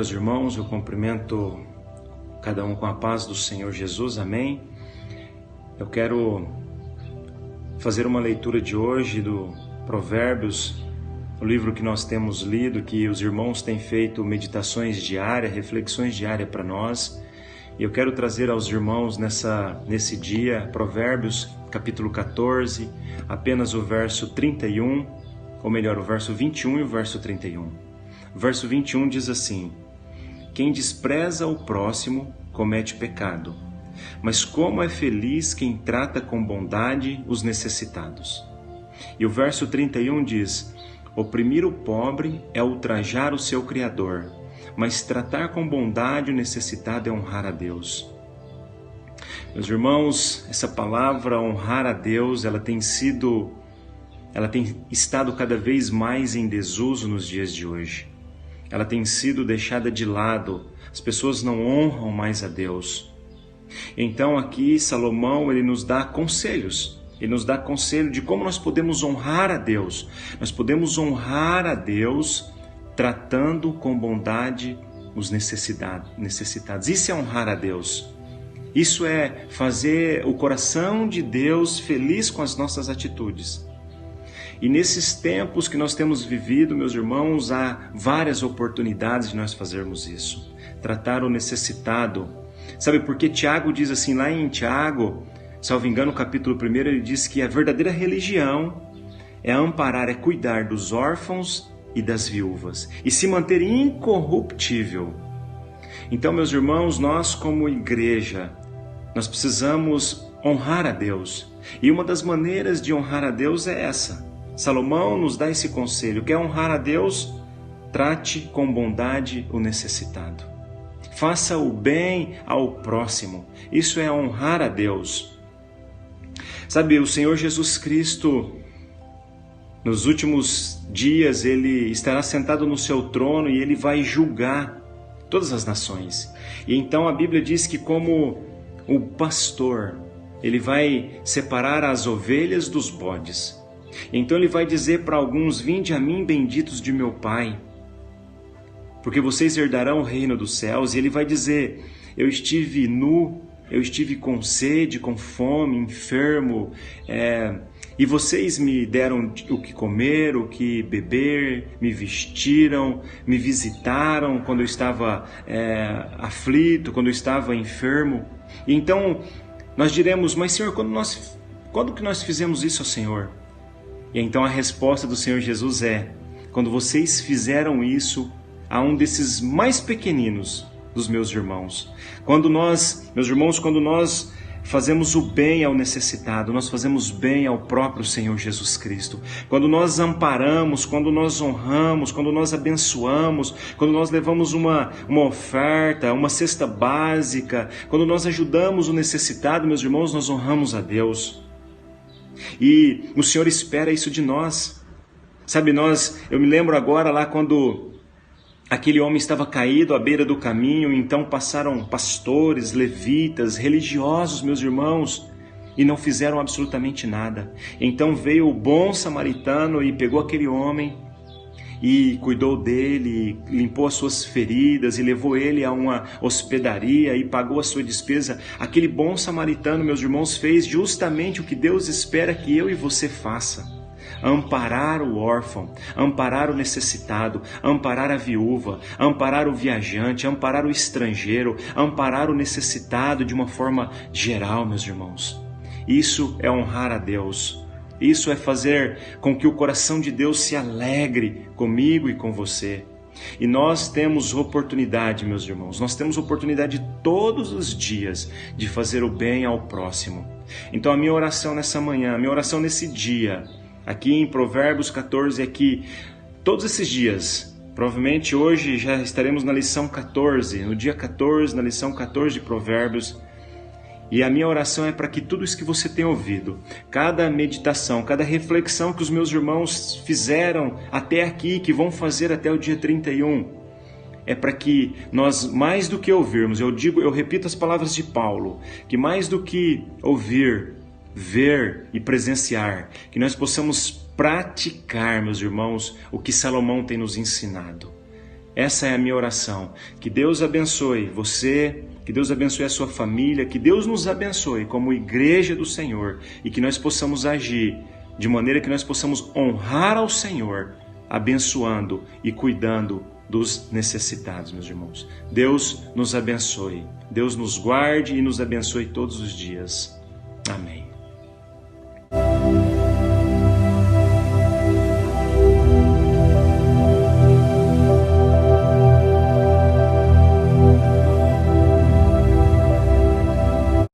aos irmãos, eu cumprimento cada um com a paz do Senhor Jesus, amém? Eu quero fazer uma leitura de hoje do Provérbios, o livro que nós temos lido, que os irmãos têm feito meditações diárias, reflexões diárias para nós. E eu quero trazer aos irmãos nesse dia, Provérbios capítulo 14, apenas o verso 31, ou melhor, o verso 21 e o verso 31. O verso 21 diz assim: quem despreza o próximo comete pecado, mas como é feliz quem trata com bondade os necessitados. E o verso 31 diz: oprimir o pobre é ultrajar o seu Criador, mas tratar com bondade o necessitado é honrar a Deus. Meus irmãos, essa palavra honrar a Deus, ela tem estado cada vez mais em desuso nos dias de hoje. Ela tem sido deixada de lado, as pessoas não honram mais a Deus. Então aqui Salomão, ele nos dá conselhos. Ele nos dá conselho de como nós podemos honrar a Deus. Nós podemos honrar a Deus tratando com bondade os necessitados. Isso é honrar a Deus. Isso é fazer o coração de Deus feliz com as nossas atitudes. E nesses tempos que nós temos vivido, meus irmãos, há várias oportunidades de nós fazermos isso. Tratar o necessitado. Sabe por que Tiago diz assim, lá em Tiago, salvo engano, no capítulo 1, ele diz que a verdadeira religião é amparar, é cuidar dos órfãos e das viúvas, e se manter incorruptível. Então, meus irmãos, nós como igreja, nós precisamos honrar a Deus. E uma das maneiras de honrar a Deus é essa. Salomão nos dá esse conselho: quer honrar a Deus? Trate com bondade o necessitado. Faça o bem ao próximo. Isso é honrar a Deus. Sabe, o Senhor Jesus Cristo, nos últimos dias, Ele estará sentado no seu trono e Ele vai julgar todas as nações. E então a Bíblia diz que, como o pastor, Ele vai separar as ovelhas dos bodes. Então Ele vai dizer para alguns: vinde a mim, benditos de meu Pai, porque vocês herdarão o reino dos céus. E Ele vai dizer: eu estive nu, eu estive com sede, com fome, enfermo, e vocês me deram o que comer, o que beber, me vestiram, me visitaram quando eu estava aflito, quando eu estava enfermo. E então nós diremos: mas Senhor, quando que nós fizemos isso ao Senhor? E então a resposta do Senhor Jesus é: quando vocês fizeram isso a um desses mais pequeninos dos meus irmãos. Meus irmãos, quando nós fazemos o bem ao necessitado, nós fazemos bem ao próprio Senhor Jesus Cristo. Quando nós amparamos, quando nós honramos, quando nós abençoamos, quando nós levamos uma oferta, uma cesta básica, quando nós ajudamos o necessitado, meus irmãos, nós honramos a Deus. E o Senhor espera isso de nós. Sabe, eu me lembro agora lá quando aquele homem estava caído à beira do caminho, então passaram pastores, levitas, religiosos, meus irmãos, e não fizeram absolutamente nada. Então veio o bom samaritano e pegou aquele homem e cuidou dele, limpou as suas feridas e levou ele a uma hospedaria e pagou a sua despesa. Aquele bom samaritano, meus irmãos, fez justamente o que Deus espera que eu e você faça: amparar o órfão, amparar o necessitado, amparar a viúva, amparar o viajante, amparar o estrangeiro, amparar o necessitado de uma forma geral, meus irmãos. Isso é honrar a Deus. Isso é fazer com que o coração de Deus se alegre comigo e com você. E nós temos oportunidade, meus irmãos, nós temos oportunidade todos os dias de fazer o bem ao próximo. Então a minha oração nessa manhã, a minha oração nesse dia, aqui em Provérbios 14, é que todos esses dias, provavelmente hoje já estaremos na lição 14, no dia 14, na lição 14 de Provérbios. E a minha oração é para que tudo isso que você tem ouvido, cada meditação, cada reflexão que os meus irmãos fizeram até aqui, que vão fazer até o dia 31, é para que nós, mais do que ouvirmos, eu repito as palavras de Paulo, que mais do que ouvir, ver e presenciar, que nós possamos praticar, meus irmãos, o que Salomão tem nos ensinado. Essa é a minha oração. Que Deus abençoe você, que Deus abençoe a sua família, que Deus nos abençoe como igreja do Senhor e que nós possamos agir de maneira que nós possamos honrar ao Senhor, abençoando e cuidando dos necessitados, meus irmãos. Deus nos abençoe. Deus nos guarde e nos abençoe todos os dias. Amém.